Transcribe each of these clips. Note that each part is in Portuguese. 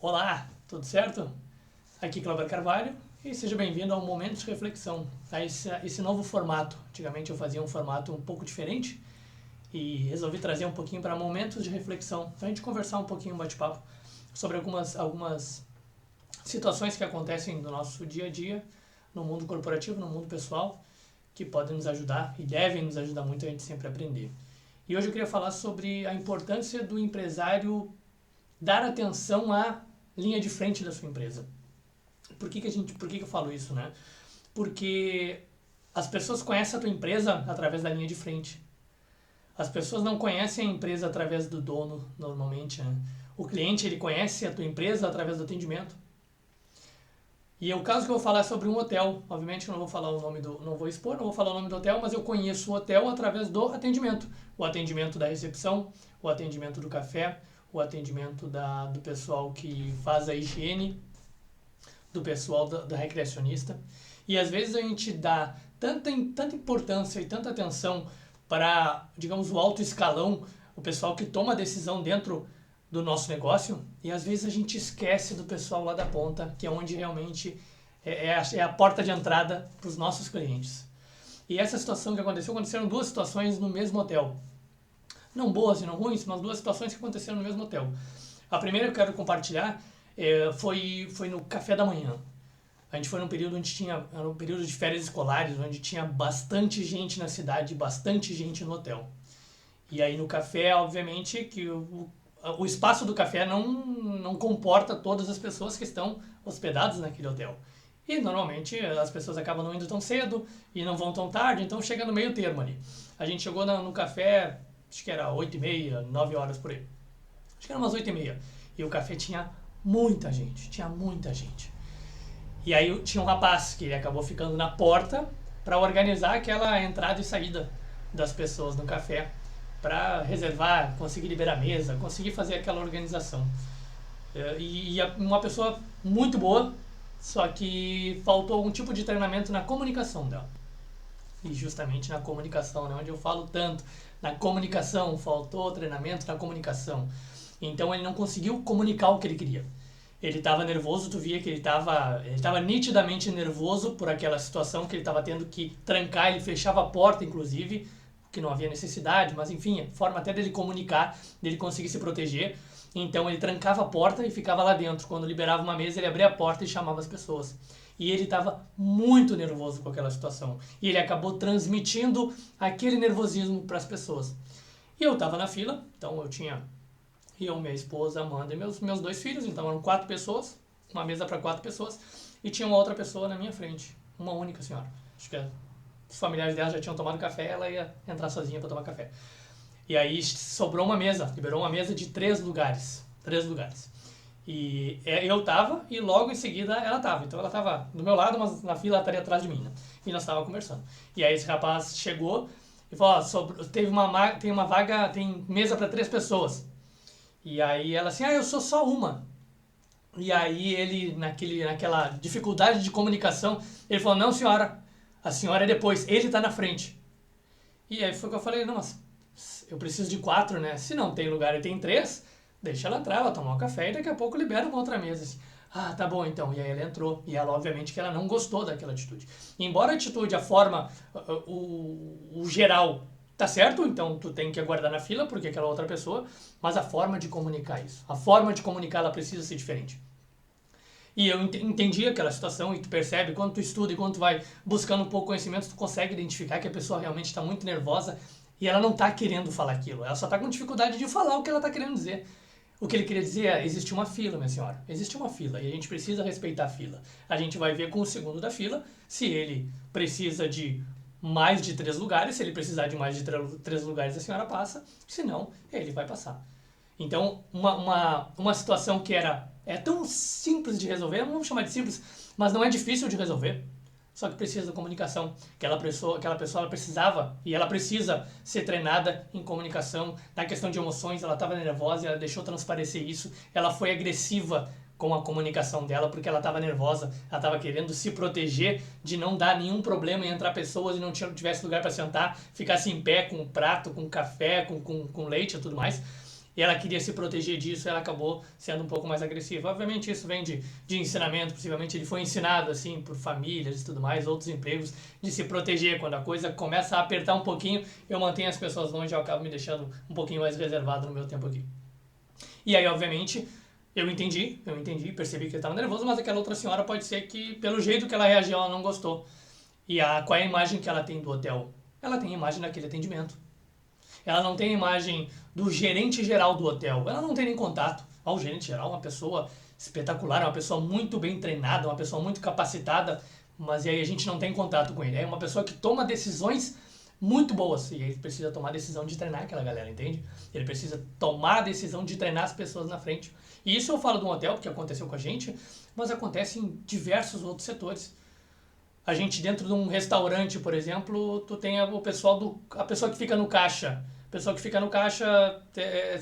Olá, tudo certo? Aqui Cláudio Carvalho e seja bem-vindo ao Momento de Reflexão, a esse novo formato. Antigamente eu fazia um formato um pouco diferente e resolvi trazer um pouquinho para momentos de reflexão, para a gente conversar um pouquinho, um bate-papo, sobre algumas situações que acontecem no nosso dia a dia, no mundo corporativo, no mundo pessoal, que podem nos ajudar e devem nos ajudar muito a gente sempre aprender. E hoje eu queria falar sobre a importância do empresário dar atenção à linha de frente da sua empresa. Por que eu falo isso, né? Porque as pessoas conhecem a tua empresa através da linha de frente. As pessoas não conhecem a empresa através do dono, normalmente, né? O cliente, ele conhece a tua empresa através do atendimento. E o caso que eu vou falar é sobre um hotel. Obviamente eu não vou falar o nome não vou expor, não vou falar o nome do hotel, mas eu conheço o hotel através do atendimento. O atendimento da recepção, o atendimento do café, o atendimento do pessoal que faz a higiene, do pessoal da recreacionista. E às vezes a gente dá tanta importância e tanta atenção para, digamos, o alto escalão, o pessoal que toma a decisão dentro do nosso negócio, e às vezes a gente esquece do pessoal lá da ponta, que é onde realmente é a porta de entrada para os nossos clientes. E essa situação que aconteceram duas situações no mesmo hotel. Não boas e não ruins, mas duas situações que aconteceram no mesmo hotel. A primeira que eu quero compartilhar foi no café da manhã. A gente foi num período era um período de férias escolares, onde tinha bastante gente na cidade, bastante gente no hotel. E aí no café, obviamente, que o espaço do café não comporta todas as pessoas que estão hospedadas naquele hotel. E normalmente as pessoas acabam não indo tão cedo e não vão tão tarde, então chega no meio termo ali. A gente chegou no café, acho que era 8h30, 9 horas por aí. Acho que era umas 8h30. E o café tinha muita gente. E aí tinha um rapaz que ele acabou ficando na porta para organizar aquela entrada e saída das pessoas no café, para reservar, conseguir liberar a mesa, conseguir fazer aquela organização. Uma pessoa muito boa, só que faltou algum tipo de treinamento na comunicação dela. E justamente na comunicação, né, onde eu falo tanto, na comunicação, faltou treinamento na comunicação. Então ele não conseguiu comunicar o que ele queria. Ele estava nervoso, tu via que ele estava nitidamente nervoso por aquela situação que ele estava tendo que trancar, ele fechava a porta, inclusive, que não havia necessidade, mas enfim, forma até dele comunicar, dele conseguir se proteger. Então ele trancava a porta e ficava lá dentro. Quando liberava uma mesa, ele abria a porta e chamava as pessoas. E ele estava muito nervoso com aquela situação. E ele acabou transmitindo aquele nervosismo para as pessoas. E eu estava na fila, então eu tinha minha esposa, Amanda e meus dois filhos, então eram 4 pessoas, uma mesa para 4 pessoas, e tinha uma outra pessoa na minha frente, uma única senhora. Acho que os familiares dela já tinham tomado café, ela ia entrar sozinha para tomar café. E aí sobrou uma mesa, liberou uma mesa de 3 lugares. 3 lugares. E eu tava, e logo em seguida ela tava. Então ela tava do meu lado, mas na fila ela estaria atrás de mim, né? E nós tava conversando. E aí esse rapaz chegou e falou, tem uma vaga, tem mesa para 3 pessoas. E aí ela assim, eu sou só uma. E aí ele, naquela dificuldade de comunicação, ele falou, não senhora, a senhora é depois, ele tá na frente. E aí foi que eu falei, não, mas eu preciso de 4, né? Se não tem lugar e tem 3, deixa ela entrar, ela tomar um café e daqui a pouco libera uma outra mesa. Assim. Ah, tá bom então. E aí ela entrou. E ela, obviamente, que ela não gostou daquela atitude. E embora a atitude, a forma, o geral, tá certo, então tu tem que aguardar na fila porque aquela outra pessoa, mas a forma de comunicar isso, a forma de comunicar ela precisa ser diferente. E eu entendi aquela situação e tu percebe, quando tu estuda e quando tu vai buscando um pouco de conhecimento, tu consegue identificar que a pessoa realmente está muito nervosa e ela não está querendo falar aquilo, ela só está com dificuldade de falar o que ela está querendo dizer. O que ele queria dizer é, existe uma fila, minha senhora, existe uma fila e a gente precisa respeitar a fila. A gente vai ver com o segundo da fila se ele precisa de mais de 3 lugares, se ele precisar de mais de 3 lugares a senhora passa, se não, ele vai passar. Então, uma situação que é tão simples de resolver, não vamos chamar de simples, mas não é difícil de resolver, só que precisa da comunicação. Aquela pessoa ela precisava, e ela precisa ser treinada em comunicação, na questão de emoções, ela estava nervosa, ela deixou transparecer isso, ela foi agressiva com a comunicação dela, porque ela estava nervosa, ela estava querendo se proteger de não dar nenhum problema em entrar pessoas e não tivesse lugar para sentar, ficasse em pé com um prato, com café, com leite e tudo mais. e ela queria se proteger disso, ela acabou sendo um pouco mais agressiva. Obviamente isso vem de ensinamento, possivelmente ele foi ensinado assim por famílias e tudo mais, outros empregos, de se proteger. Quando a coisa começa a apertar um pouquinho, eu mantenho as pessoas longe e eu acabo me deixando um pouquinho mais reservado no meu tempo aqui. E aí, obviamente, eu entendi, percebi que ele estava nervoso, mas aquela outra senhora pode ser que, pelo jeito que ela reagiu, ela não gostou. E qual é a imagem que ela tem do hotel? Ela tem a imagem daquele atendimento. Ela não tem a imagem do gerente geral do hotel. Ela não tem nem contato. O gerente geral é uma pessoa espetacular, é uma pessoa muito bem treinada, uma pessoa muito capacitada, mas e aí a gente não tem contato com ele. É uma pessoa que toma decisões muito boas, e aí ele precisa tomar a decisão de treinar aquela galera, entende? Ele precisa tomar a decisão de treinar as pessoas na frente. E isso eu falo de um hotel, porque aconteceu com a gente, mas acontece em diversos outros setores. A gente dentro de um restaurante, por exemplo, tu tem o pessoal a pessoa que fica no caixa. A pessoa que fica no caixa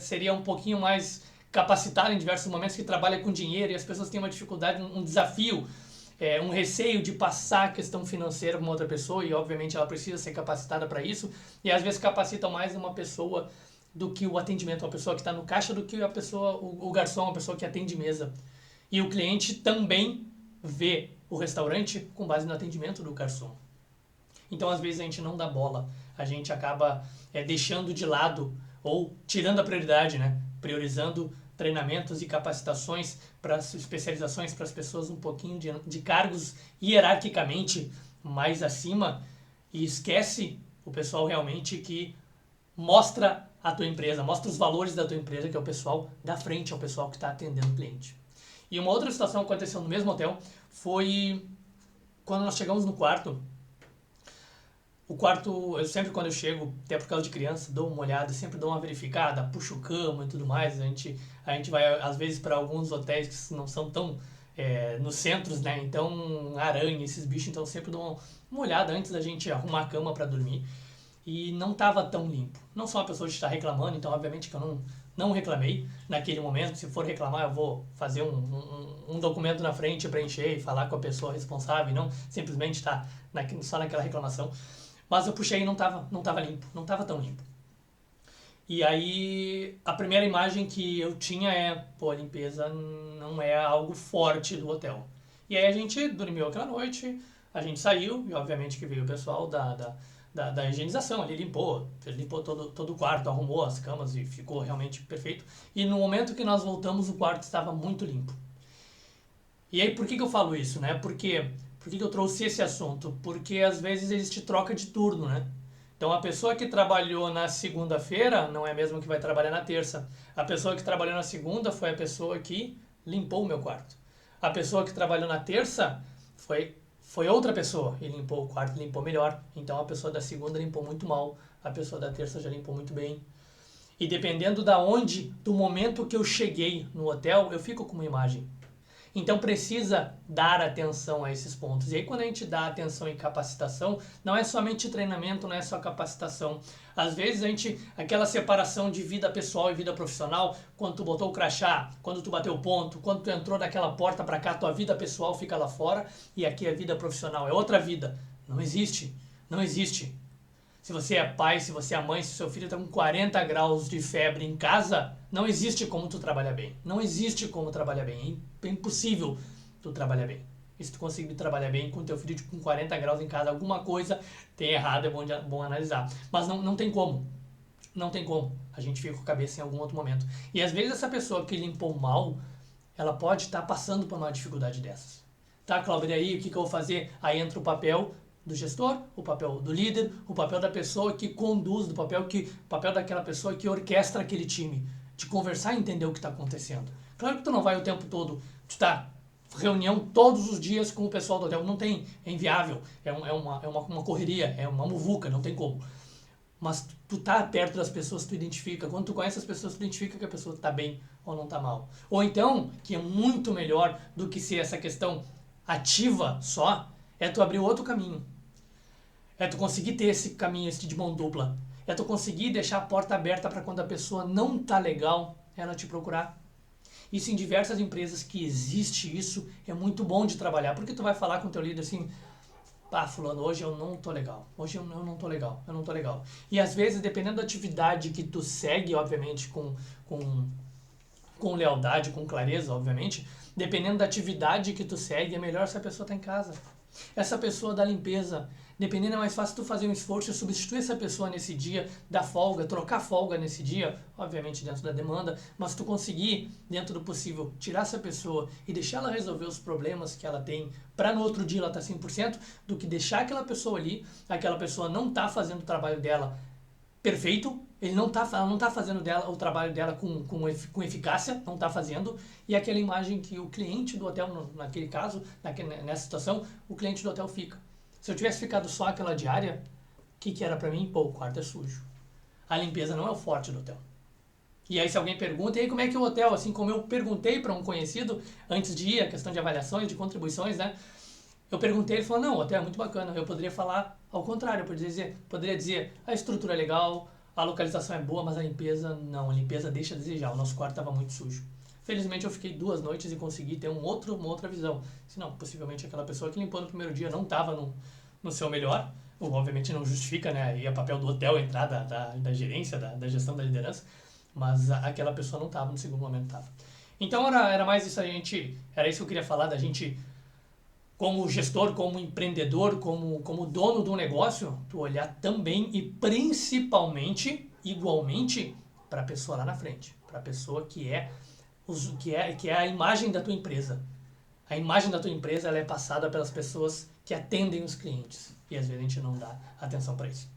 seria um pouquinho mais capacitada em diversos momentos, que trabalha com dinheiro, e as pessoas têm uma dificuldade, um desafio, um receio de passar a questão financeira para uma outra pessoa, e obviamente ela precisa ser capacitada para isso, e às vezes capacitam mais uma pessoa do que o atendimento, uma pessoa que está no caixa, do que a pessoa, o garçom, a pessoa que atende mesa. E o cliente também vê o restaurante com base no atendimento do garçom. Então, às vezes, a gente não dá bola. A gente acaba deixando de lado ou tirando a prioridade, né? Priorizando treinamentos e capacitações para especializações para as pessoas um pouquinho de cargos hierarquicamente mais acima, e esquece o pessoal realmente que mostra a tua empresa, mostra os valores da tua empresa, que é o pessoal da frente, é o pessoal que está atendendo o cliente. E uma outra situação que aconteceu no mesmo hotel foi quando nós chegamos no quarto. O quarto, eu sempre quando eu chego, até por causa de criança, dou uma olhada, sempre dou uma verificada, puxo cama e tudo mais. A gente vai, às vezes, para alguns hotéis que não são tão nos centros, né? Então, aranha, esses bichos, então sempre dou uma olhada antes da gente arrumar a cama para dormir. E não estava tão limpo. Não sou uma pessoa de estar reclamando, então obviamente que eu não reclamei naquele momento. Se for reclamar, eu vou fazer um documento na frente, preencher e falar com a pessoa responsável, e não simplesmente estar só naquela reclamação. Mas eu puxei e não tava limpo, não estava tão limpo. E aí, a primeira imagem que eu tinha a limpeza não é algo forte do hotel. E aí a gente dormiu aquela noite, a gente saiu, e obviamente que veio o pessoal da higienização, ele limpou todo o quarto, arrumou as camas e ficou realmente perfeito. E no momento que nós voltamos, o quarto estava muito limpo. E aí, por que eu falo isso, né? Por que eu trouxe esse assunto? Porque às vezes existe troca de turno, né? Então, a pessoa que trabalhou na segunda-feira não é a mesma que vai trabalhar na terça. A pessoa que trabalhou na segunda foi a pessoa que limpou o meu quarto. A pessoa que trabalhou na terça foi outra pessoa e limpou o quarto, limpou melhor. Então, a pessoa da segunda limpou muito mal, a pessoa da terça já limpou muito bem. E dependendo do momento que eu cheguei no hotel, eu fico com uma imagem. Então precisa dar atenção a esses pontos. E aí quando a gente dá atenção em capacitação, não é somente treinamento, não é só capacitação. Às vezes aquela separação de vida pessoal e vida profissional, quando tu botou o crachá, quando tu bateu o ponto, quando tu entrou daquela porta para cá, tua vida pessoal fica lá fora e aqui é vida profissional, é outra vida. Não existe, não existe. Se você é pai, se você é mãe, se seu filho está com 40 graus de febre em casa, não existe como tu trabalhar bem. Não existe como trabalhar bem. É impossível tu trabalhar bem. E se tu conseguir trabalhar bem com teu filho com 40 graus em casa, alguma coisa tem errado, é bom analisar. Mas não tem como. Não tem como. A gente fica com a cabeça em algum outro momento. E às vezes essa pessoa que limpou mal, ela pode estar passando por uma dificuldade dessas. Tá, Cláudio, e aí o que eu vou fazer? Aí entra o papel do gestor, o papel do líder, o papel da pessoa que conduz, o papel daquela pessoa que orquestra aquele time, de conversar e entender o que está acontecendo. Claro que tu não vai o tempo todo, tu tá reunião todos os dias com o pessoal do hotel, não tem, é inviável, é uma correria, é uma muvuca, não tem como. Mas tu tá perto das pessoas, tu identifica, quando tu conhece as pessoas, tu identifica que a pessoa tá bem ou não tá mal. Ou então, que é muito melhor do que ser essa questão ativa só, é tu abrir outro caminho. É tu conseguir ter esse caminho de mão dupla. É tu conseguir deixar a porta aberta para quando a pessoa não tá legal, ela te procurar. Isso em diversas empresas que existe isso, é muito bom de trabalhar. Porque tu vai falar com o teu líder assim, fulano, hoje eu não tô legal. Hoje eu não tô legal. Eu não tô legal. E às vezes, dependendo da atividade que tu segue, obviamente, com lealdade, com clareza, obviamente, dependendo da atividade que tu segue, é melhor se a pessoa tá em casa. Essa pessoa da limpeza, dependendo, é mais fácil tu fazer um esforço e substituir essa pessoa nesse dia, dar folga, trocar folga nesse dia, obviamente dentro da demanda, mas tu conseguir, dentro do possível, tirar essa pessoa e deixar ela resolver os problemas que ela tem para no outro dia ela tá 100%, do que deixar aquela pessoa ali, aquela pessoa não tá fazendo o trabalho dela perfeito, ela não tá fazendo o trabalho dela com eficácia, não tá fazendo, e aquela imagem que o cliente do hotel, naquele caso, nessa situação, o cliente do hotel fica. Se eu tivesse ficado só aquela diária, o que era pra mim? Pô, o quarto é sujo. A limpeza não é o forte do hotel. E aí se alguém pergunta, e aí como é que o hotel, assim como eu perguntei para um conhecido, antes de ir, a questão de avaliações, de contribuições, né? Eu perguntei, ele falou, não, o hotel é muito bacana. Eu poderia falar ao contrário, eu poderia dizer, a estrutura é legal, a localização é boa, mas a limpeza não, a limpeza deixa a desejar, o nosso quarto estava muito sujo. Felizmente eu fiquei 2 noites e consegui ter uma outra visão. Senão, possivelmente aquela pessoa que limpou no primeiro dia não estava no seu melhor, obviamente não justifica, né, aí é papel do hotel entrar da gerência, da gestão da liderança, mas aquela pessoa não estava, no segundo momento estava. Então era mais isso, era isso que eu queria falar, da gente como gestor, como empreendedor, como dono de um negócio, tu olhar também e principalmente, igualmente, para a pessoa lá na frente, para a pessoa que é a imagem da tua empresa. A imagem da tua empresa ela é passada pelas pessoas que atendem os clientes e às vezes a gente não dá atenção para isso.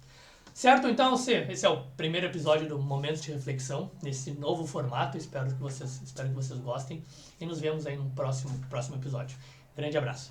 Certo? Então, esse é o primeiro episódio do Momentos de Reflexão, nesse novo formato. Espero que vocês gostem e nos vemos aí no próximo episódio. Grande abraço.